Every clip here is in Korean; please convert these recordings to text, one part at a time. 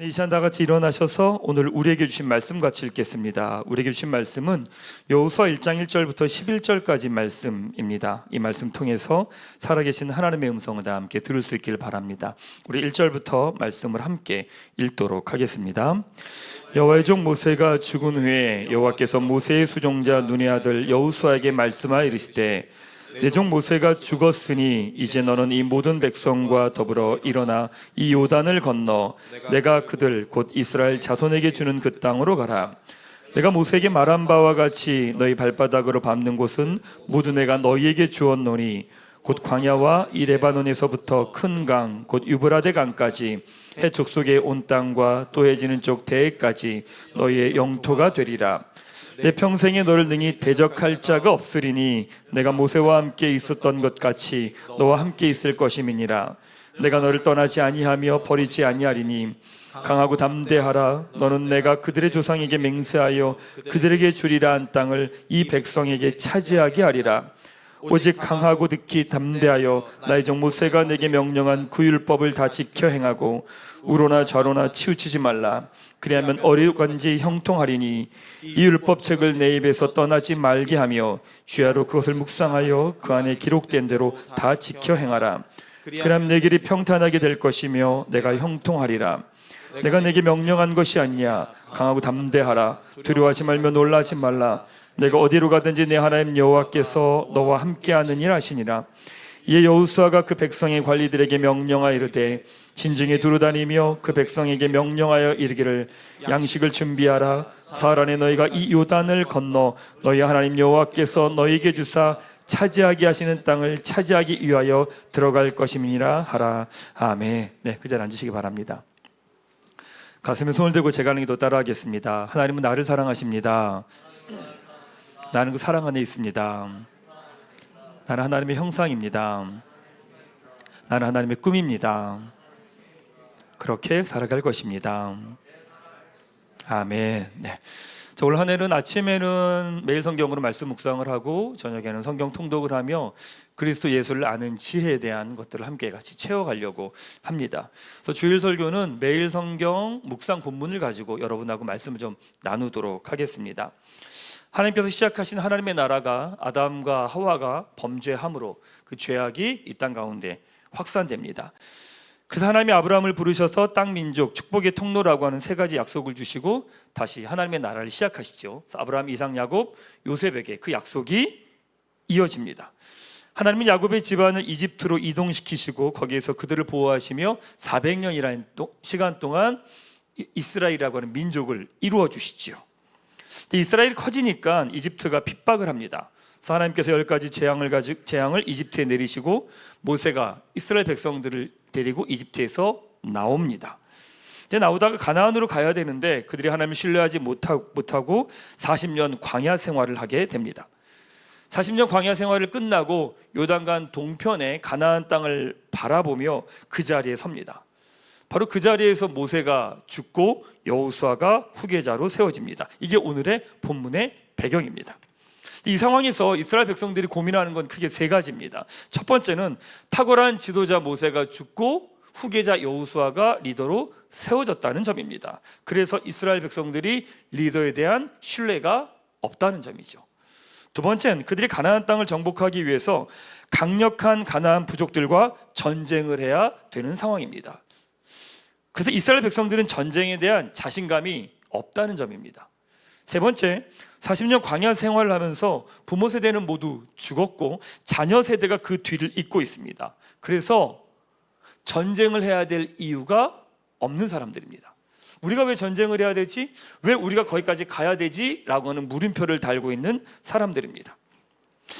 이 시간 다 같이 일어나셔서 오늘 우리에게 주신 말씀 같이 읽겠습니다. 우리에게 주신 말씀은 여호수아 1장 1절부터 11절까지 말씀입니다. 이 말씀 통해서 살아계신 하나님의 음성을 다 함께 들을 수 있길 바랍니다. 우리 1절부터 말씀을 함께 읽도록 하겠습니다. 여호와의 종 모세가 죽은 후에 여호와께서 모세의 수종자 눈의 아들 여호수아에게 말씀하여 이르시되 내 종 모세가 죽었으니 이제 너는 이 모든 백성과 더불어 일어나 이 요단을 건너 내가 그들 곧 이스라엘 자손에게 주는 그 땅으로 가라. 내가 모세에게 말한 바와 같이 너희 발바닥으로 밟는 곳은 모두 내가 너희에게 주었노니 곧 광야와 이 레바논에서부터 큰 강 곧 유브라데 강까지 해 족속의 온 땅과 또 해지는 쪽 대해까지 너희의 영토가 되리라. 내 평생에 너를 능히 대적할 자가 없으리니 내가 모세와 함께 있었던 것 같이 너와 함께 있을 것임이니라. 내가 너를 떠나지 아니하며 버리지 아니하리니 강하고 담대하라. 너는 내가 그들의 조상에게 맹세하여 그들에게 주리라 한 땅을 이 백성에게 차지하게 하리라. 오직 강하고 득히 담대하여 나의 종 모세가 내게 명령한 그 율법을 다 지켜 행하고 우로나 좌로나 치우치지 말라. 그리하면 어리간지 형통하리니 이 율법책을 내 입에서 떠나지 말게 하며 주야로 그것을 묵상하여 그 안에 기록된 대로 다 지켜 행하라. 그럼 내 길이 평탄하게 될 것이며 내가 형통하리라. 내가 내게 명령한 것이 아니냐. 강하고 담대하라. 두려워하지 말며 놀라지 말라. 내가 어디로 가든지 내 하나님 여호와께서 너와 함께하느니라 하시니라. 이에 여호수아가 그 백성의 관리들에게 명령하여 이르되 진중에 두루다니며 그 백성에게 명령하여 이르기를 양식을 준비하라. 사흘 안에 너희가 이 요단을 건너 너희 하나님 여호와께서 너희에게 주사 차지하게 하시는 땅을 차지하기 위하여 들어갈 것임이니라 하라. 아멘. 네, 그 자리에 앉으시기 바랍니다. 가슴에 손을 대고 제가 하는 기도 따라하겠습니다. 하나님은 나를 사랑하십니다. 나는 그 사랑 안에 있습니다. 나는 하나님의 형상입니다. 나는 하나님의 꿈입니다. 그렇게 살아갈 것입니다. 아멘. 네. 자, 올 한 해는 아침에는 매일 성경으로 말씀 묵상을 하고 저녁에는 성경 통독을 하며 그리스도 예수를 아는 지혜에 대한 것들을 함께 같이 채워가려고 합니다. 그래서 주일 설교는 매일 성경 묵상 본문을 가지고 여러분하고 말씀을 좀 나누도록 하겠습니다. 하나님께서 시작하신 하나님의 나라가 아담과 하와가 범죄함으로 그 죄악이 이 땅 가운데 확산됩니다. 그래서 하나님이 아브라함을 부르셔서 땅, 민족, 축복의 통로라고 하는 세 가지 약속을 주시고 다시 하나님의 나라를 시작하시죠. 그래서 아브라함, 이삭, 야곱, 요셉에게 그 약속이 이어집니다. 하나님은 야곱의 집안을 이집트로 이동시키시고 거기에서 그들을 보호하시며 400년이라는 시간 동안 이스라엘이라고 하는 민족을 이루어 주시죠. 이스라엘이 커지니까 이집트가 핍박을 합니다. 그래서 하나님께서 10가지 재앙을 이집트에 내리시고 모세가 이스라엘 백성들을 데리고 이집트에서 나옵니다. 이제 나오다가 가나안으로 가야 되는데 그들이 하나님을 신뢰하지 못하고 40년 광야 생활을 하게 됩니다. 40년 광야 생활을 끝나고 요단강 동편의 가나안 땅을 바라보며 그 자리에 섭니다. 바로 그 자리에서 모세가 죽고 여호수아가 후계자로 세워집니다. 이게 오늘의 본문의 배경입니다. 이 상황에서 이스라엘 백성들이 고민하는 건 크게 세 가지입니다. 첫 번째는 탁월한 지도자 모세가 죽고 후계자 여호수아가 리더로 세워졌다는 점입니다. 그래서 이스라엘 백성들이 리더에 대한 신뢰가 없다는 점이죠. 두 번째는 그들이 가나안 땅을 정복하기 위해서 강력한 가나안 부족들과 전쟁을 해야 되는 상황입니다. 그래서 이스라엘 백성들은 전쟁에 대한 자신감이 없다는 점입니다. 세 번째, 40년 광야 생활을 하면서 부모 세대는 모두 죽었고 자녀 세대가 그 뒤를 잇고 있습니다. 그래서 전쟁을 해야 될 이유가 없는 사람들입니다. 우리가 왜 전쟁을 해야 되지? 왜 우리가 거기까지 가야 되지? 라고 하는 물음표를 달고 있는 사람들입니다.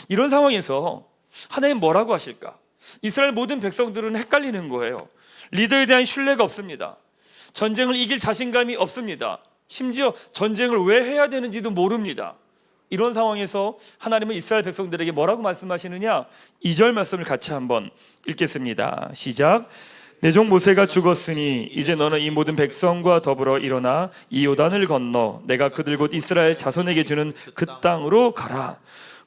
이런 상황에서 하나님 뭐라고 하실까? 이스라엘 모든 백성들은 헷갈리는 거예요. 리더에 대한 신뢰가 없습니다. 전쟁을 이길 자신감이 없습니다. 심지어 전쟁을 왜 해야 되는지도 모릅니다. 이런 상황에서 하나님은 이스라엘 백성들에게 뭐라고 말씀하시느냐? 2절 말씀을 같이 한번 읽겠습니다. 시작. 내 종 모세가 죽었으니 이제 너는 이 모든 백성과 더불어 일어나 이 요단을 건너 내가 그들 곧 이스라엘 자손에게 주는 그 땅으로 가라.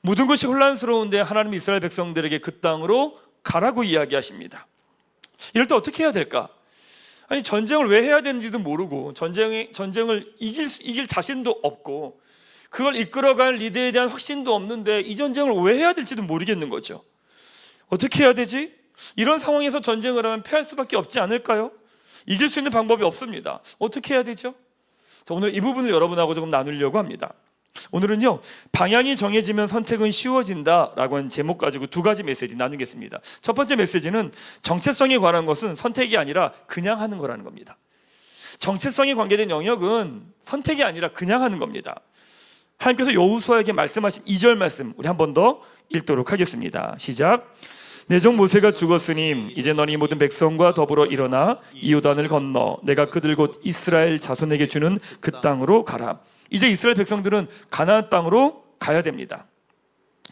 모든 것이 혼란스러운데 하나님은 이스라엘 백성들에게 그 땅으로 가라고 이야기하십니다. 이럴 때 어떻게 해야 될까? 아니 전쟁을 왜 해야 되는지도 모르고 전쟁을 이길 자신도 없고 그걸 이끌어갈 리더에 대한 확신도 없는데 이 전쟁을 왜 해야 될지도 모르겠는 거죠. 어떻게 해야 되지? 이런 상황에서 전쟁을 하면 패할 수밖에 없지 않을까요? 이길 수 있는 방법이 없습니다. 어떻게 해야 되죠? 자, 오늘 이 부분을 여러분하고 조금 나누려고 합니다. 오늘은요, 방향이 정해지면 선택은 쉬워진다라고 하는 제목 가지고 두 가지 메시지 나누겠습니다. 첫 번째 메시지는 정체성에 관한 것은 선택이 아니라 그냥 하는 거라는 겁니다. 정체성에 관계된 영역은 선택이 아니라 그냥 하는 겁니다. 하나님께서 여호수아에게 말씀하신 2절 말씀 우리 한 번 더 읽도록 하겠습니다. 시작. 내 종 모세가 죽었으니 이제 너희 모든 백성과 더불어 일어나 이 요단을 건너 내가 그들 곧 이스라엘 자손에게 주는 그 땅으로 가라. 이제 이스라엘 백성들은 가나안 땅으로 가야 됩니다.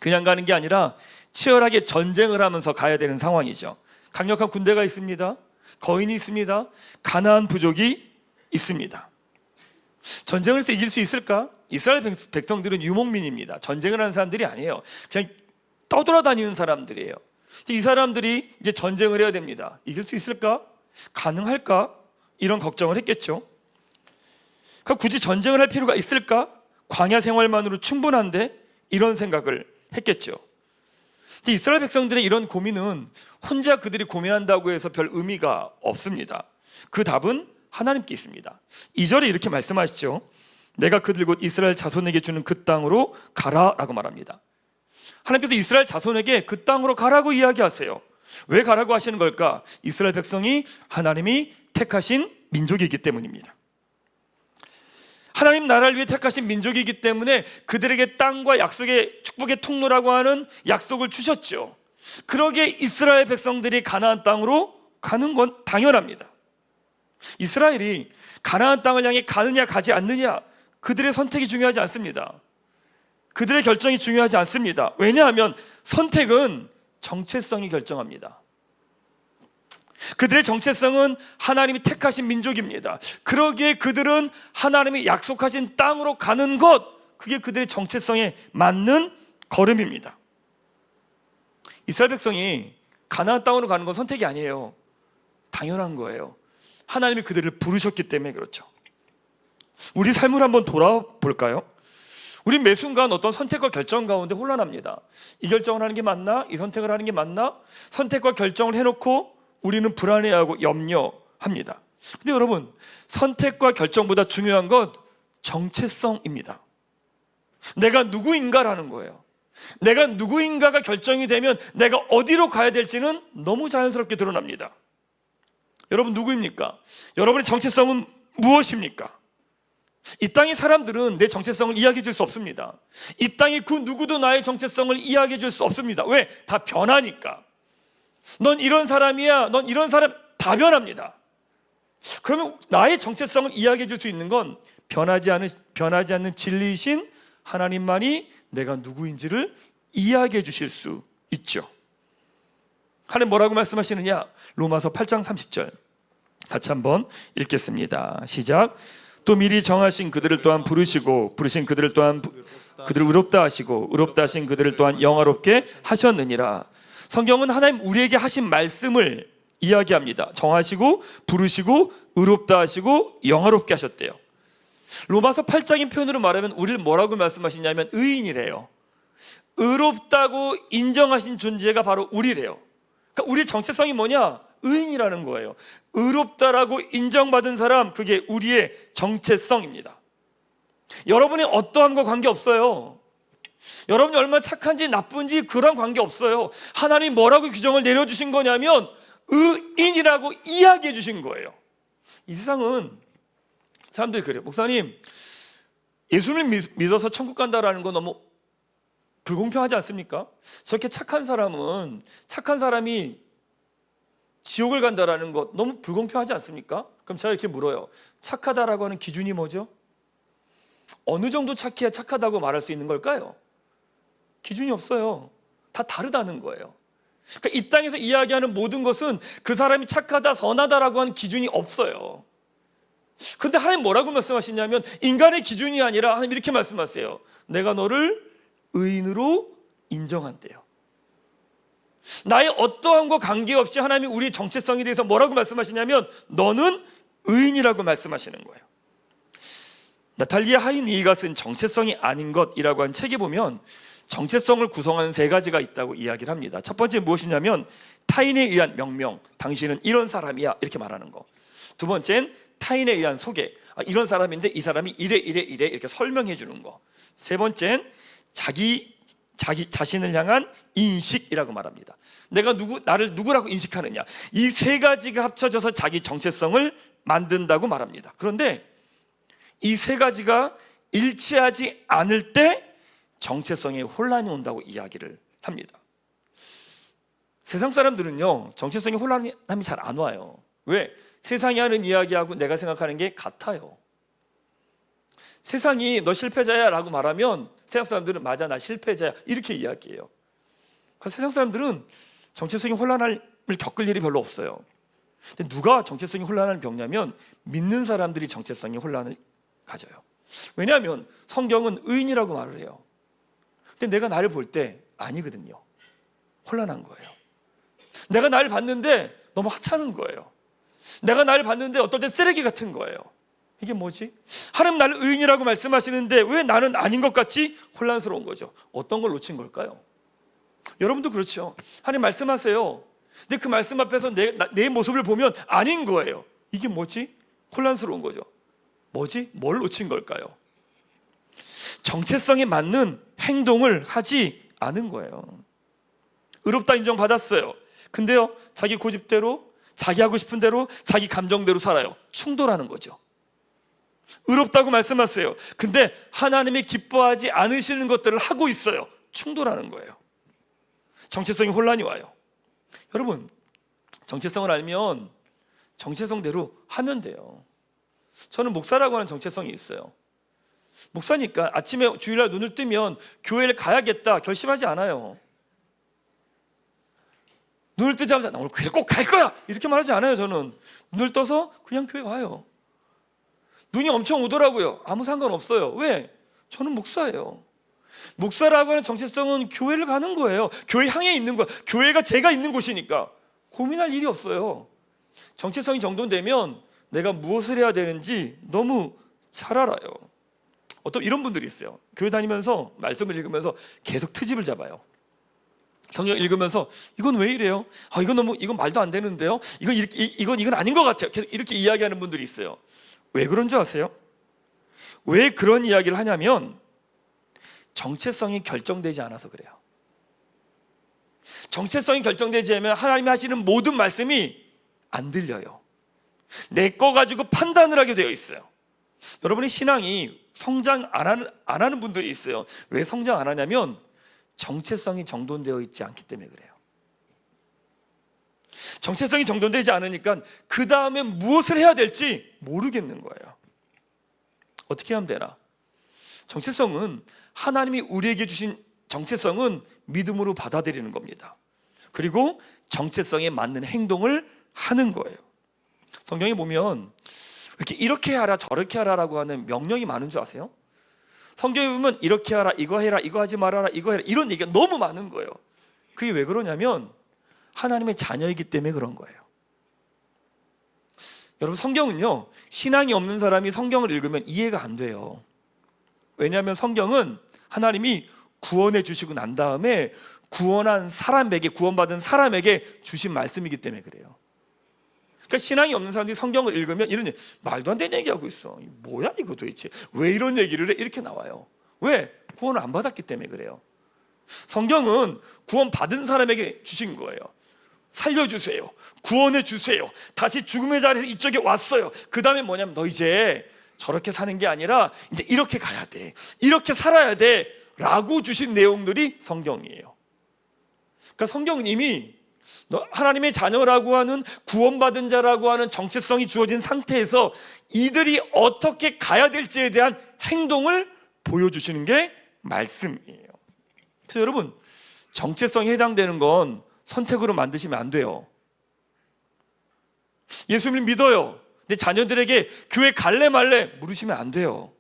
그냥 가는 게 아니라 치열하게 전쟁을 하면서 가야 되는 상황이죠. 강력한 군대가 있습니다. 거인이 있습니다. 가나안 부족이 있습니다. 전쟁을 해서 이길 수 있을까? 이스라엘 백성들은 유목민입니다. 전쟁을 하는 사람들이 아니에요. 그냥 떠돌아다니는 사람들이에요. 이 사람들이 이제 전쟁을 해야 됩니다. 이길 수 있을까? 가능할까? 이런 걱정을 했겠죠. 그러니까 굳이 전쟁을 할 필요가 있을까? 광야 생활만으로 충분한데? 이런 생각을 했겠죠. 이스라엘 백성들의 이런 고민은 혼자 그들이 고민한다고 해서 별 의미가 없습니다. 그 답은 하나님께 있습니다. 2절에 이렇게 말씀하시죠. 내가 그들 곧 이스라엘 자손에게 주는 그 땅으로 가라라고 말합니다. 하나님께서 이스라엘 자손에게 그 땅으로 가라고 이야기하세요. 왜 가라고 하시는 걸까? 이스라엘 백성이 하나님이 택하신 민족이기 때문입니다. 하나님 나라를 위해 택하신 민족이기 때문에 그들에게 땅과 약속의 축복의 통로라고 하는 약속을 주셨죠. 그러기에 이스라엘 백성들이 가나안 땅으로 가는 건 당연합니다. 이스라엘이 가나안 땅을 향해 가느냐 가지 않느냐 그들의 선택이 중요하지 않습니다. 그들의 결정이 중요하지 않습니다. 왜냐하면 선택은 정체성이 결정합니다. 그들의 정체성은 하나님이 택하신 민족입니다. 그러기에 그들은 하나님이 약속하신 땅으로 가는 것, 그게 그들의 정체성에 맞는 걸음입니다. 이스라엘 백성이 가나안 땅으로 가는 건 선택이 아니에요. 당연한 거예요. 하나님이 그들을 부르셨기 때문에 그렇죠. 우리 삶을 한번 돌아볼까요? 우리 매 순간 어떤 선택과 결정 가운데 혼란합니다. 이 결정을 하는 게 맞나? 이 선택을 하는 게 맞나? 선택과 결정을 해놓고 우리는 불안해하고 염려합니다. 근데 여러분, 선택과 결정보다 중요한 건 정체성입니다. 내가 누구인가라는 거예요. 내가 누구인가가 결정이 되면 내가 어디로 가야 될지는 너무 자연스럽게 드러납니다. 여러분 누구입니까? 여러분의 정체성은 무엇입니까? 이 땅의 사람들은 내 정체성을 이야기해 줄 수 없습니다. 이 땅의 그 누구도 나의 정체성을 이야기해 줄 수 없습니다. 왜? 다 변하니까. 넌 이런 사람이야, 넌 이런 사람, 다 변합니다. 그러면 나의 정체성을 이야기해 줄 수 있는 건 변하지 않는 진리이신 하나님만이 내가 누구인지를 이야기해 주실 수 있죠. 하나님 뭐라고 말씀하시느냐? 로마서 8장 30절 같이 한번 읽겠습니다. 시작. 또 미리 정하신 그들을 또한 부르시고 부르신 그들을 또한 그들을 의롭다 하시고 의롭다 하신 그들을 또한 영화롭게 하셨느니라. 성경은 하나님 우리에게 하신 말씀을 이야기합니다. 정하시고 부르시고 의롭다 하시고 영화롭게 하셨대요. 로마서 8장의 표현으로 말하면 우리를 뭐라고 말씀하시냐면 의인이래요. 의롭다고 인정하신 존재가 바로 우리래요. 그러니까 우리의 정체성이 뭐냐? 의인이라는 거예요. 의롭다라고 인정받은 사람, 그게 우리의 정체성입니다. 여러분의 어떠함과 관계없어요. 여러분이 얼마나 착한지 나쁜지 그런 관계없어요. 하나님이 뭐라고 규정을 내려주신 거냐면 의인이라고 이야기해 주신 거예요. 이 세상은 사람들이 그래요. 목사님, 예수님 믿어서 천국 간다라는 건 너무 불공평하지 않습니까? 저렇게 착한 사람이 지옥을 간다라는 것 너무 불공평하지 않습니까? 그럼 제가 이렇게 물어요. 착하다라고 하는 기준이 뭐죠? 어느 정도 착해야 착하다고 말할 수 있는 걸까요? 기준이 없어요. 다 다르다는 거예요. 그러니까 이 땅에서 이야기하는 모든 것은 그 사람이 착하다, 선하다라고 하는 기준이 없어요. 근데 하나님 뭐라고 말씀하시냐면 인간의 기준이 아니라 하나님 이렇게 말씀하세요. 내가 너를 의인으로 인정한대요. 나의 어떠함과 관계없이 하나님이 우리의 정체성에 대해서 뭐라고 말씀하시냐면 너는 의인이라고 말씀하시는 거예요. 나탈리아 하이니가 쓴 정체성이 아닌 것이라고 한 책에 보면 정체성을 구성하는 세 가지가 있다고 이야기를 합니다. 첫 번째 무엇이냐면 타인에 의한 명명, 당신은 이런 사람이야, 이렇게 말하는 거. 두 번째는 타인에 의한 소개, 이런 사람인데 이 사람이 이래 이렇게 설명해 주는 거. 세 번째는 자기 자신을 향한 인식이라고 말합니다. 내가 나를 누구라고 인식하느냐, 이 세 가지가 합쳐져서 자기 정체성을 만든다고 말합니다. 그런데 이 세 가지가 일치하지 않을 때 정체성에 혼란이 온다고 이야기를 합니다. 세상 사람들은요, 정체성에 혼란이 잘 안 와요. 왜? 세상이 하는 이야기하고 내가 생각하는 게 같아요. 세상이 너 실패자야 라고 말하면 세상 사람들은 맞아, 나 실패자야, 이렇게 이야기해요. 그래서 세상 사람들은 정체성이 혼란을 겪을 일이 별로 없어요. 근데 누가 정체성이 혼란을 겪냐면 믿는 사람들이 정체성이 혼란을 가져요. 왜냐하면 성경은 의인이라고 말을 해요. 근데 내가 나를 볼 때 아니거든요. 혼란한 거예요. 내가 나를 봤는데 너무 하찮은 거예요. 내가 나를 봤는데 어떨 때 쓰레기 같은 거예요. 이게 뭐지? 하나님 나를 의인이라고 말씀하시는데 왜 나는 아닌 것 같이 혼란스러운 거죠. 어떤 걸 놓친 걸까요? 여러분도 그렇죠. 하나님 말씀하세요. 근데 그 말씀 앞에서 내 모습을 보면 아닌 거예요. 이게 뭐지? 혼란스러운 거죠. 뭐지? 뭘 놓친 걸까요? 정체성에 맞는 행동을 하지 않은 거예요. 의롭다 인정받았어요. 근데요, 자기 고집대로, 자기 하고 싶은 대로, 자기 감정대로 살아요. 충돌하는 거죠. 의롭다고 말씀하세요. 근데 하나님이 기뻐하지 않으시는 것들을 하고 있어요. 충돌하는 거예요. 정체성이 혼란이 와요. 여러분, 정체성을 알면 정체성대로 하면 돼요. 저는 목사라고 하는 정체성이 있어요. 목사니까 아침에 주일날 눈을 뜨면 교회를 가야겠다 결심하지 않아요. 눈을 뜨자마자 나 오늘 교회 꼭 갈 거야 이렇게 말하지 않아요. 저는 눈을 떠서 그냥 교회 가요. 눈이 엄청 오더라고요. 아무 상관없어요. 왜? 저는 목사예요. 목사라고 하는 정체성은 교회를 가는 거예요. 교회 향해 있는 거예요. 교회가 제가 있는 곳이니까 고민할 일이 없어요. 정체성이 정돈되면 내가 무엇을 해야 되는지 너무 잘 알아요. 어떤 이런 분들이 있어요. 교회 다니면서 말씀을 읽으면서 계속 트집을 잡아요. 성경 읽으면서 이건 왜 이래요? 이건 말도 안 되는데요. 이건 아닌 것 같아요. 계속 이렇게 이야기하는 분들이 있어요. 왜 그런 줄 아세요? 왜 그런 이야기를 하냐면 정체성이 결정되지 않아서 그래요. 정체성이 결정되지 않으면 하나님이 하시는 모든 말씀이 안 들려요. 내 거 가지고 판단을 하게 되어 있어요. 여러분의 신앙이 성장 안 하는 분들이 있어요. 왜 성장 안 하냐면 정체성이 정돈되어 있지 않기 때문에 그래요. 정체성이 정돈되지 않으니까 그 다음에 무엇을 해야 될지 모르겠는 거예요. 어떻게 하면 되나? 정체성은 하나님이 우리에게 주신 정체성은 믿음으로 받아들이는 겁니다. 그리고 정체성에 맞는 행동을 하는 거예요. 성경에 보면 이렇게 하라 저렇게 하라라고 하는 명령이 많은 줄 아세요? 성경에 보면 이렇게 하라, 이거 해라, 이거 하지 말아라, 이거 해라, 이런 얘기가 너무 많은 거예요. 그게 왜 그러냐면 하나님의 자녀이기 때문에 그런 거예요. 여러분, 성경은요, 신앙이 없는 사람이 성경을 읽으면 이해가 안 돼요. 왜냐하면 성경은 하나님이 구원해 주시고 난 다음에 구원받은 사람에게 주신 말씀이기 때문에 그래요. 그러니까 신앙이 없는 사람들이 성경을 읽으면 이런 말도 안 되는 얘기하고 있어. 뭐야 이거 도대체? 왜 이런 얘기를 해? 이렇게 나와요. 왜? 구원을 안 받았기 때문에 그래요. 성경은 구원받은 사람에게 주신 거예요. 살려주세요. 구원해 주세요. 다시 죽음의 자리에서 이쪽에 왔어요. 그 다음에 뭐냐면 너 이제 저렇게 사는 게 아니라 이제 이렇게 가야 돼. 이렇게 살아야 돼. 라고 주신 내용들이 성경이에요. 그러니까 성경은 이미 하나님의 자녀라고 하는 구원받은 자라고 하는 정체성이 주어진 상태에서 이들이 어떻게 가야 될지에 대한 행동을 보여주시는 게 말씀이에요. 그래서 여러분, 정체성에 해당되는 건 선택으로 만드시면 안 돼요. 예수님을 믿어요. 내 자녀들에게 교회 갈래 말래 물으시면 안 돼요.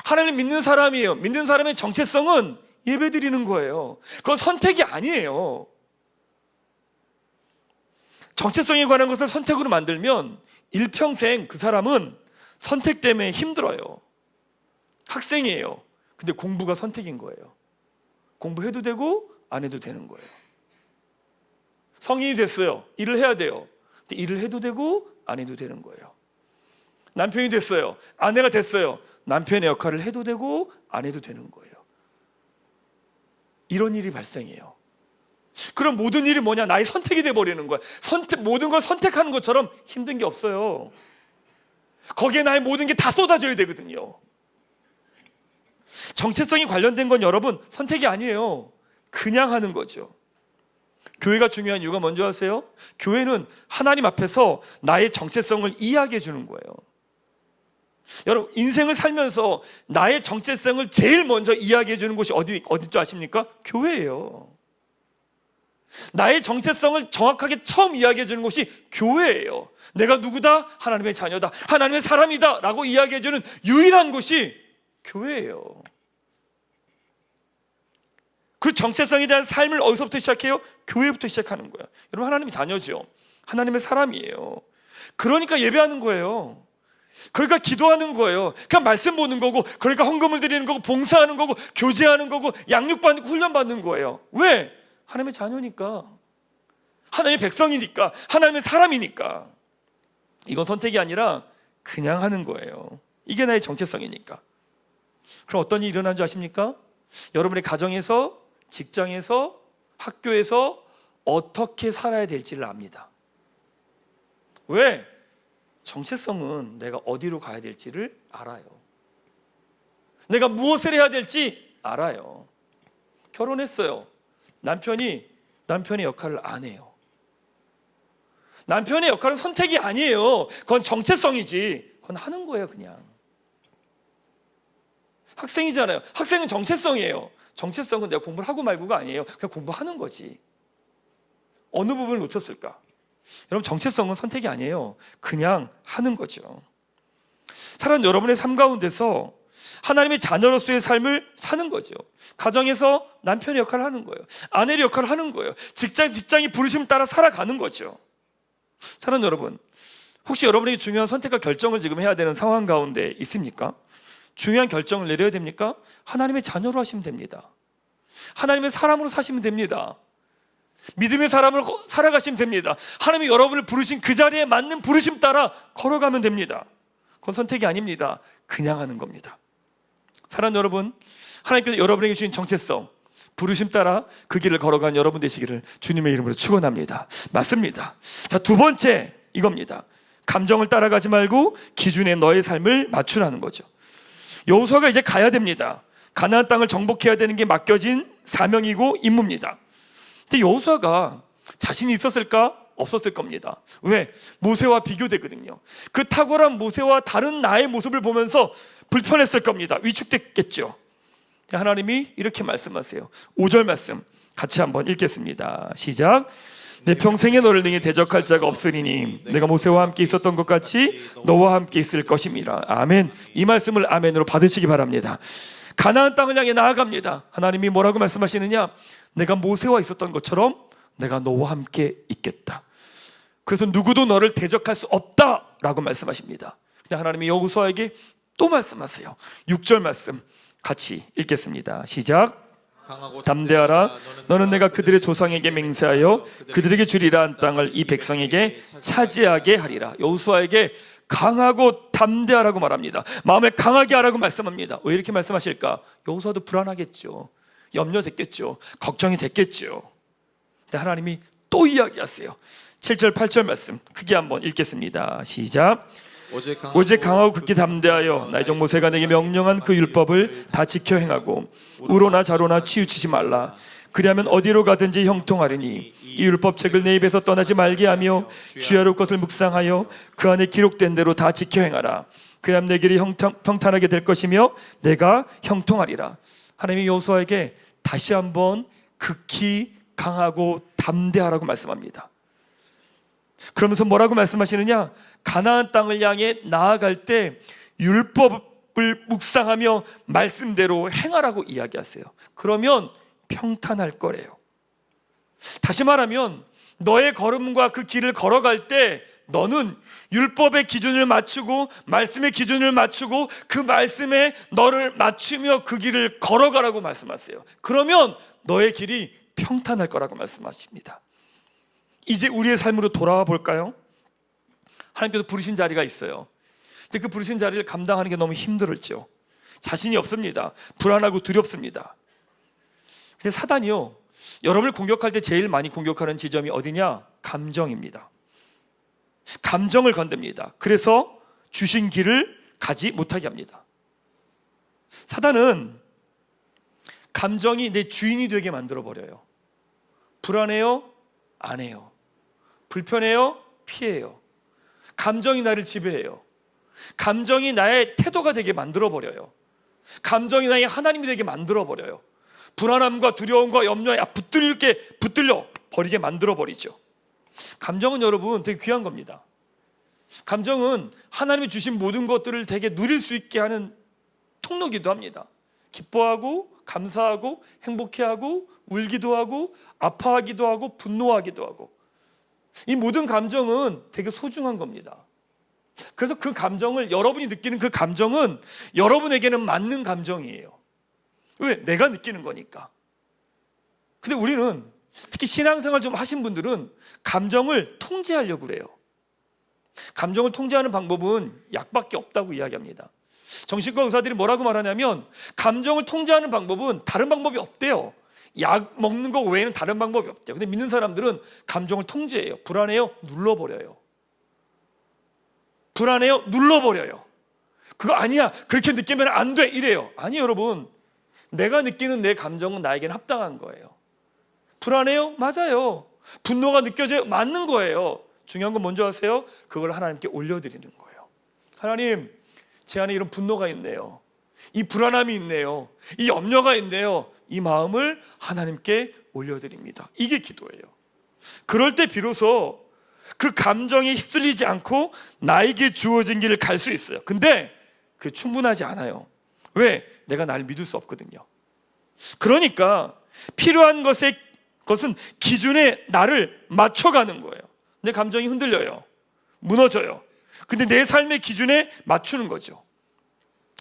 하나님 믿는 사람이에요. 믿는 사람의 정체성은 예배드리는 거예요. 그건 선택이 아니에요. 정체성에 관한 것을 선택으로 만들면 일평생 그 사람은 선택 때문에 힘들어요. 학생이에요. 근데 공부가 선택인 거예요. 공부해도 되고 안 해도 되는 거예요. 성인이 됐어요. 일을 해야 돼요. 근데 일을 해도 되고 안 해도 되는 거예요. 남편이 됐어요. 아내가 됐어요. 남편의 역할을 해도 되고 안 해도 되는 거예요. 이런 일이 발생해요. 그럼 모든 일이 뭐냐? 나의 선택이 돼버리는 거야. 모든 걸 선택하는 것처럼 힘든 게 없어요. 거기에 나의 모든 게 다 쏟아져야 되거든요. 정체성이 관련된 건 여러분 선택이 아니에요. 그냥 하는 거죠. 교회가 중요한 이유가 뭔지 아세요? 교회는 하나님 앞에서 나의 정체성을 이야기해 주는 거예요. 여러분 인생을 살면서 나의 정체성을 제일 먼저 이야기해 주는 곳이 어딘 줄 아십니까? 교회예요. 나의 정체성을 정확하게 처음 이야기해 주는 곳이 교회예요. 내가 누구다? 하나님의 자녀다. 하나님의 사람이다 라고 이야기해 주는 유일한 곳이 교회예요. 그 정체성에 대한 삶을 어디서부터 시작해요? 교회부터 시작하는 거예요. 여러분 하나님의 자녀죠. 하나님의 사람이에요. 그러니까 예배하는 거예요. 그러니까 기도하는 거예요. 그러니까 말씀 보는 거고, 그러니까 헌금을 드리는 거고, 봉사하는 거고, 교제하는 거고, 양육받는 거, 훈련받는 거예요. 왜? 하나님의 자녀니까, 하나님의 백성이니까, 하나님의 사람이니까. 이건 선택이 아니라 그냥 하는 거예요. 이게 나의 정체성이니까. 그럼 어떤 일이 일어난 줄 아십니까? 여러분의 가정에서, 직장에서, 학교에서 어떻게 살아야 될지를 압니다. 왜? 정체성은 내가 어디로 가야 될지를 알아요. 내가 무엇을 해야 될지 알아요. 결혼했어요. 남편의 역할을 안 해요. 남편의 역할은 선택이 아니에요. 그건 정체성이지. 그건 하는 거예요, 그냥. 학생이잖아요. 학생은 정체성이에요. 정체성은 내가 공부를 하고 말고가 아니에요. 그냥 공부하는 거지. 어느 부분을 놓쳤을까? 여러분 정체성은 선택이 아니에요. 그냥 하는 거죠. 사람 여러분의 삶 가운데서 하나님의 자녀로서의 삶을 사는 거죠. 가정에서 남편의 역할을 하는 거예요. 아내의 역할을 하는 거예요. 직장이 부르심 따라 살아가는 거죠. 사람 여러분, 혹시 여러분에게 중요한 선택과 결정을 지금 해야 되는 상황 가운데 있습니까? 중요한 결정을 내려야 됩니까? 하나님의 자녀로 하시면 됩니다. 하나님의 사람으로 사시면 됩니다. 믿음의 사람으로 살아가시면 됩니다. 하나님이 여러분을 부르신 그 자리에 맞는 부르심 따라 걸어가면 됩니다. 그건 선택이 아닙니다. 그냥 하는 겁니다. 사랑하는 여러분, 하나님께서 여러분에게 주신 정체성, 부르심 따라 그 길을 걸어간 여러분 되시기를 주님의 이름으로 축원합니다. 맞습니다. 자, 두 번째 이겁니다. 감정을 따라가지 말고 기준에 너의 삶을 맞추라는 거죠. 여호수아가 이제 가야 됩니다. 가나안 땅을 정복해야 되는 게 맡겨진 사명이고 임무입니다. 근데 여호수아가 자신이 있었을까? 없었을 겁니다. 왜? 모세와 비교되거든요. 그 탁월한 모세와 다른 나의 모습을 보면서 불편했을 겁니다. 위축됐겠죠. 하나님이 이렇게 말씀하세요. 5절 말씀 같이 한번 읽겠습니다. 시작. 내 평생에 너를 능히 대적할 자가 없으리니 내가 모세와 함께 있었던 것 같이 너와 함께 있을 것임이라. 아멘. 이 말씀을 아멘으로 받으시기 바랍니다. 가나안 땅을 향해 나아갑니다. 하나님이 뭐라고 말씀하시느냐? 내가 모세와 있었던 것처럼 내가 너와 함께 있겠다. 그래서 누구도 너를 대적할 수 없다라고 말씀하십니다. 그냥 하나님이 여호수아에게 또 말씀하세요. 6절 말씀 같이 읽겠습니다. 시작. 담대하라. 너는 내가 그들의 조상에게 맹세하여 그들에게 주리라 한 땅을 이 백성에게 차지하게 하리라. 여호수아에게 강하고 담대하라고 말합니다. 마음을 강하게 하라고 말씀합니다. 왜 이렇게 말씀하실까? 여호수아도 불안하겠죠. 염려됐겠죠. 걱정이 됐겠죠. 근데 하나님이 또 이야기하세요. 7절 8절 말씀 크게 한번 읽겠습니다. 시작. 오직 강하고 극히 담대하여 나의 종 모세가 내게 명령한 그 율법을 다 지켜 행하고 우로나 좌로나 치우치지 말라. 그리하면 어디로 가든지 형통하리니 이 율법책을 내 입에서 떠나지 말게 하며 주야로 것을 묵상하여 그 안에 기록된 대로 다 지켜 행하라. 그리하면 내 길이 평탄하게 될 것이며 내가 형통하리라. 하나님이 여호수아에게 다시 한번 극히 강하고 담대하라고 말씀합니다. 그러면서 뭐라고 말씀하시느냐? 가나안 땅을 향해 나아갈 때 율법을 묵상하며 말씀대로 행하라고 이야기하세요. 그러면 평탄할 거래요. 다시 말하면 너의 걸음과 그 길을 걸어갈 때 너는 율법의 기준을 맞추고 말씀의 기준을 맞추고 그 말씀에 너를 맞추며 그 길을 걸어가라고 말씀하세요. 그러면 너의 길이 평탄할 거라고 말씀하십니다. 이제 우리의 삶으로 돌아와 볼까요? 하나님께서 부르신 자리가 있어요. 근데 그 부르신 자리를 감당하는 게 너무 힘들었죠. 자신이 없습니다. 불안하고 두렵습니다. 근데 사단이요, 여러분을 공격할 때 제일 많이 공격하는 지점이 어디냐? 감정입니다. 감정을 건듭니다. 그래서 주신 길을 가지 못하게 합니다. 사단은 감정이 내 주인이 되게 만들어버려요. 불안해요? 안 해요. 불편해요? 피해요. 감정이 나를 지배해요. 감정이 나의 태도가 되게 만들어버려요. 감정이 나의 하나님이 되게 만들어버려요. 불안함과 두려움과 염려에 붙들려 버리게 만들어버리죠. 감정은 여러분 되게 귀한 겁니다. 감정은 하나님이 주신 모든 것들을 되게 누릴 수 있게 하는 통로기도 합니다. 기뻐하고 감사하고 행복해하고 울기도 하고 아파하기도 하고 분노하기도 하고, 이 모든 감정은 되게 소중한 겁니다. 그래서 그 감정을, 여러분이 느끼는 그 감정은 여러분에게는 맞는 감정이에요. 왜? 내가 느끼는 거니까. 근데 우리는, 특히 신앙생활 좀 하신 분들은 감정을 통제하려고 그래요. 감정을 통제하는 방법은 약밖에 없다고 이야기합니다. 정신과 의사들이 뭐라고 말하냐면 감정을 통제하는 방법은 다른 방법이 없대요. 약 먹는 거 외에는 다른 방법이 없대요. 근데 믿는 사람들은 감정을 통제해요. 불안해요? 눌러버려요. 불안해요? 눌러버려요. 그거 아니야, 그렇게 느끼면 안 돼, 이래요. 아니 여러분, 내가 느끼는 내 감정은 나에겐 합당한 거예요. 불안해요? 맞아요. 분노가 느껴져요? 맞는 거예요. 중요한 건 뭔지 아세요? 그걸 하나님께 올려드리는 거예요. 하나님, 제 안에 이런 분노가 있네요. 이 불안함이 있네요. 이 염려가 있네요. 이 마음을 하나님께 올려드립니다. 이게 기도예요. 그럴 때 비로소 그 감정에 휩쓸리지 않고 나에게 주어진 길을 갈 수 있어요. 근데 그게 충분하지 않아요. 왜? 내가 나를 믿을 수 없거든요. 그러니까 필요한 것은 기준에 나를 맞춰가는 거예요. 내 감정이 흔들려요. 무너져요. 근데 내 삶의 기준에 맞추는 거죠.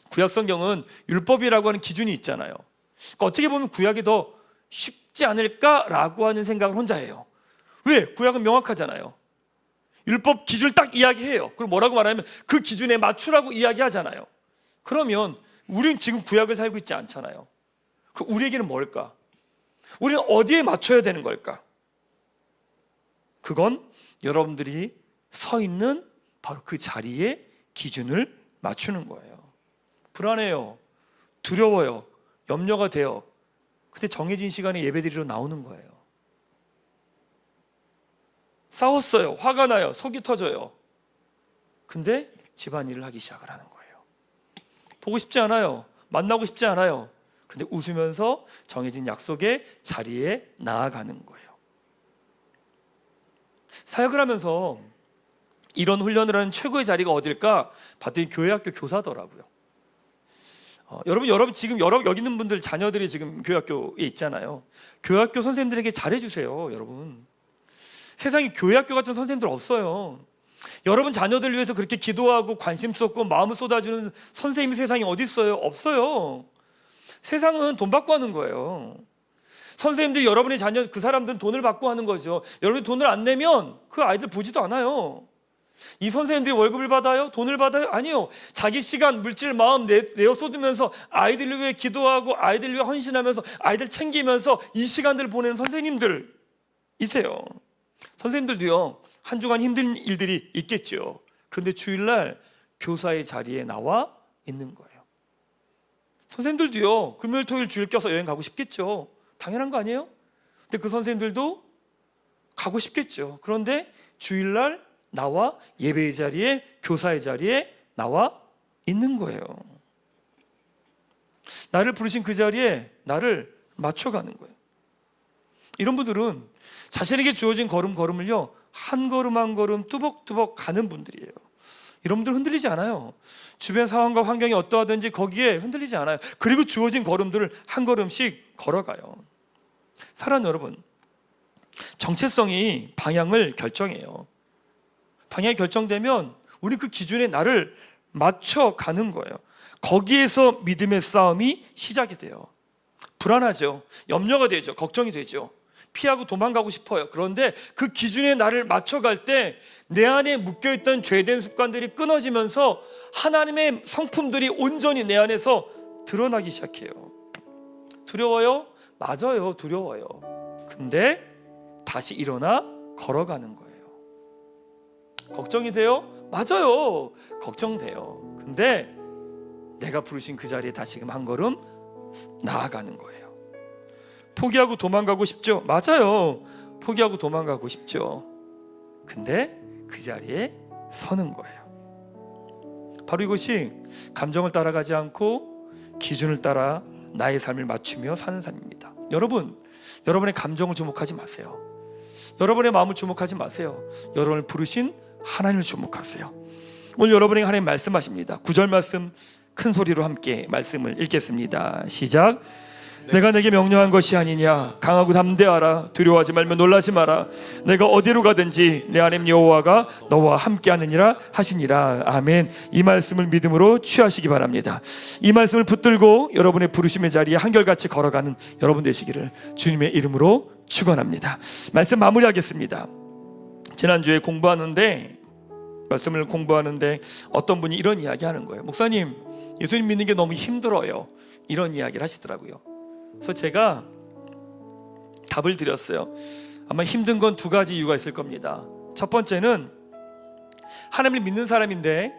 구약 성경은 율법이라고 하는 기준이 있잖아요. 그러니까 어떻게 보면 구약이 더 쉽지 않을까라고 하는 생각을 혼자 해요. 왜? 구약은 명확하잖아요. 율법 기준을 딱 이야기해요. 그럼 뭐라고 말하면 그 기준에 맞추라고 이야기하잖아요. 그러면 우리는 지금 구약을 살고 있지 않잖아요. 그럼 우리에게는 뭘까? 우리는 어디에 맞춰야 되는 걸까? 그건 여러분들이 서 있는 바로 그 자리에 기준을 맞추는 거예요. 불안해요. 두려워요. 염려가 돼요. 근데 정해진 시간에 예배드리러 나오는 거예요. 싸웠어요. 화가 나요. 속이 터져요. 근데 집안일을 하기 시작을 하는 거예요. 보고 싶지 않아요. 만나고 싶지 않아요. 근데 웃으면서 정해진 약속의 자리에 나아가는 거예요. 사역을 하면서 이런 훈련을 하는 최고의 자리가 어딜까? 봤더니 교회 학교 교사더라고요. 여러분 지금 여기 있는 분들 자녀들이 지금 교회 학교에 있잖아요. 교회 학교 선생님들에게 잘해주세요. 여러분, 세상에 교회 학교 같은 선생님들 없어요. 여러분 자녀들 위해서 그렇게 기도하고 관심 쏟고 마음을 쏟아주는 선생님이 세상에 어디 있어요? 없어요. 세상은 돈 받고 하는 거예요. 선생님들이 여러분의 자녀, 그 사람들은 돈을 받고 하는 거죠. 여러분이 돈을 안 내면 그 아이들 보지도 않아요. 이 선생님들이 월급을 받아요? 돈을 받아요? 아니요. 자기 시간, 물질, 마음 내어 쏟으면서 아이들을 위해 기도하고 아이들을 위해 헌신하면서 아이들 챙기면서 이 시간들을 보내는 선생님들이세요. 선생님들도요, 한 주간 힘든 일들이 있겠죠. 그런데 주일날 교사의 자리에 나와 있는 거예요. 선생님들도요, 금요일 토요일 주일 껴서 여행 가고 싶겠죠. 당연한 거 아니에요? 근데 그 선생님들도 가고 싶겠죠. 그런데 주일날 나와 예배의 자리에, 교사의 자리에 나와 있는 거예요. 나를 부르신 그 자리에 나를 맞춰가는 거예요. 이런 분들은 자신에게 주어진 걸음걸음을요, 한 걸음 한 걸음 뚜벅뚜벅 가는 분들이에요. 이런 분들 흔들리지 않아요. 주변 상황과 환경이 어떠하든지 거기에 흔들리지 않아요. 그리고 주어진 걸음들을 한 걸음씩 걸어가요. 사랑하는 여러분, 정체성이 방향을 결정해요. 방향이 결정되면 우리 그 기준에 나를 맞춰가는 거예요. 거기에서 믿음의 싸움이 시작이 돼요. 불안하죠. 염려가 되죠. 걱정이 되죠. 피하고 도망가고 싶어요. 그런데 그 기준에 나를 맞춰갈 때 내 안에 묶여있던 죄된 습관들이 끊어지면서 하나님의 성품들이 온전히 내 안에서 드러나기 시작해요. 두려워요? 맞아요. 두려워요. 근데 다시 일어나 걸어가는 거예요. 걱정이 돼요? 맞아요. 걱정돼요. 근데 내가 부르신 그 자리에 다시금 한 걸음 나아가는 거예요. 포기하고 도망가고 싶죠? 맞아요. 포기하고 도망가고 싶죠. 근데 그 자리에 서는 거예요. 바로 이것이 감정을 따라가지 않고 기준을 따라 나의 삶을 맞추며 사는 삶입니다. 여러분, 여러분의 감정을 주목하지 마세요. 여러분의 마음을 주목하지 마세요. 여러분을 부르신 하나님을 주목하세요. 오늘 여러분에게 하나님 말씀하십니다. 9절 말씀 큰 소리로 함께 말씀을 읽겠습니다. 시작. 내가 내게 명령한 것이 아니냐. 강하고 담대하라. 두려워하지 말며 놀라지 마라. 내가 어디로 가든지 내 하나님 여호와가 너와 함께 하느니라 하시니라. 아멘. 이 말씀을 믿음으로 취하시기 바랍니다. 이 말씀을 붙들고 여러분의 부르심의 자리에 한결같이 걸어가는 여러분 되시기를 주님의 이름으로 축원합니다. 말씀 마무리하겠습니다. 지난주에 말씀을 공부하는데 어떤 분이 이런 이야기 하는 거예요. 목사님, 예수님 믿는 게 너무 힘들어요. 이런 이야기를 하시더라고요. 그래서 제가 답을 드렸어요. 아마 힘든 건 두 가지 이유가 있을 겁니다. 첫 번째는 하나님을 믿는 사람인데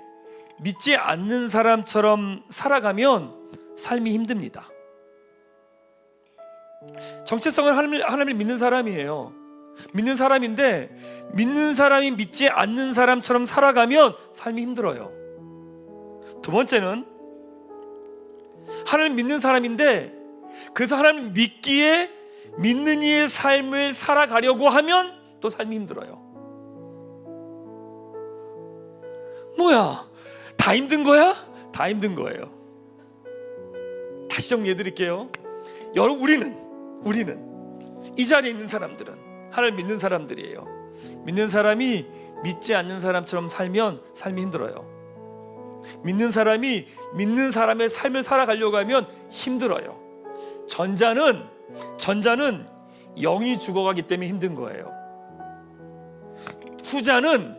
믿지 않는 사람처럼 살아가면 삶이 힘듭니다. 정체성은 하나님을 믿는 사람이에요. 믿는 사람인데 믿는 사람이 믿지 않는 사람처럼 살아가면 삶이 힘들어요. 두 번째는 하나님 믿는 사람인데 그래서 하나님 믿기에 믿는 이의 삶을 살아가려고 하면 또 삶이 힘들어요. 뭐야? 다 힘든 거야? 다 힘든 거예요. 다시 정리해 드릴게요. 여러분, 우리는 이 자리에 있는 사람들은 하나님 믿는 사람들이에요. 믿는 사람이 믿지 않는 사람처럼 살면 삶이 힘들어요. 믿는 사람이 믿는 사람의 삶을 살아가려고 하면 힘들어요. 전자는 영이 죽어가기 때문에 힘든 거예요. 후자는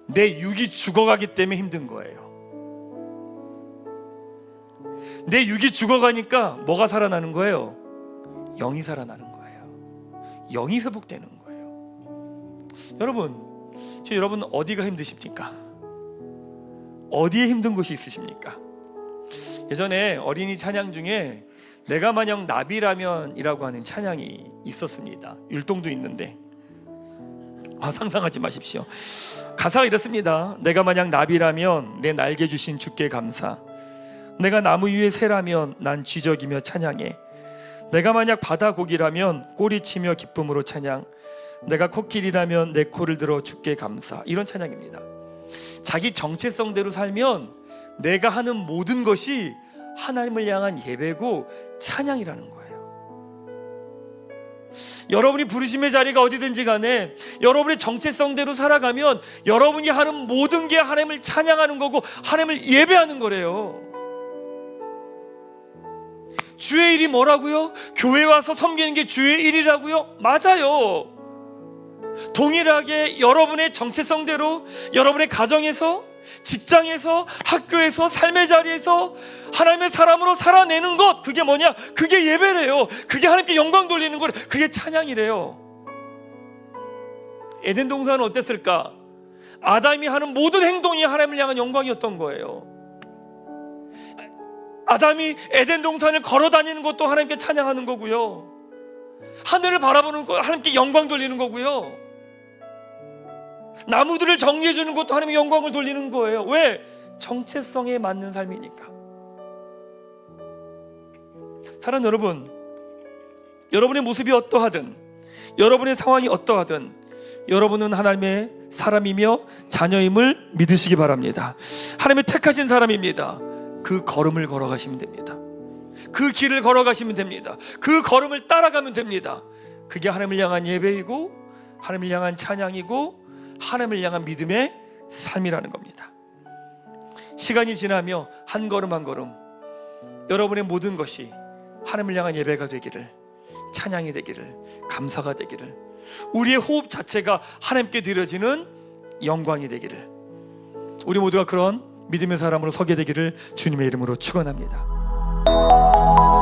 내 육이 죽어가기 때문에 힘든 거예요. 내 육이 죽어가니까 뭐가 살아나는 거예요? 영이 살아나는 거예요. 영이 회복되는 거예요. 여러분 어디가 힘드십니까? 어디에 힘든 곳이 있으십니까? 예전에 어린이 찬양 중에 내가 만약 나비라면이라고 하는 찬양이 있었습니다. 율동도 있는데 상상하지 마십시오. 가사가 이렇습니다. 내가 만약 나비라면 내 날개 주신 주께 감사. 내가 나무 위에 새라면 난 쥐적이며 찬양해. 내가 만약 바다 고기라면 꼬리치며 기쁨으로 찬양. 내가 코끼리라면 내 코를 들어 주께 감사. 이런 찬양입니다. 자기 정체성대로 살면 내가 하는 모든 것이 하나님을 향한 예배고 찬양이라는 거예요. 여러분이 부르심의 자리가 어디든지 간에 여러분의 정체성대로 살아가면 여러분이 하는 모든 게 하나님을 찬양하는 거고 하나님을 예배하는 거래요. 주의 일이 뭐라고요? 교회 와서 섬기는 게 주의 일이라고요? 맞아요. 동일하게 여러분의 정체성대로 여러분의 가정에서, 직장에서, 학교에서, 삶의 자리에서 하나님의 사람으로 살아내는 것, 그게 뭐냐? 그게 예배래요. 그게 하나님께 영광 돌리는 거래요. 그게 찬양이래요. 에덴 동산은 어땠을까? 아담이 하는 모든 행동이 하나님을 향한 영광이었던 거예요. 아담이 에덴 동산을 걸어다니는 것도 하나님께 찬양하는 거고요. 하늘을 바라보는 것 하나님께 영광 돌리는 거고요. 나무들을 정리해 주는 것도 하나님의 영광을 돌리는 거예요. 왜? 정체성에 맞는 삶이니까. 사랑하는 여러분, 여러분의 모습이 어떠하든, 여러분의 상황이 어떠하든 여러분은 하나님의 사람이며 자녀임을 믿으시기 바랍니다. 하나님의 택하신 사람입니다. 그 걸음을 걸어가시면 됩니다. 그 길을 걸어가시면 됩니다. 그 걸음을 따라가면 됩니다. 그게 하나님을 향한 예배이고 하나님을 향한 찬양이고 하나님을 향한 믿음의 삶이라는 겁니다. 시간이 지나며 한 걸음 한 걸음 여러분의 모든 것이 하나님을 향한 예배가 되기를, 찬양이 되기를, 감사가 되기를, 우리의 호흡 자체가 하나님께 드려지는 영광이 되기를, 우리 모두가 그런 믿음의 사람으로 서게 되기를 주님의 이름으로 축원합니다.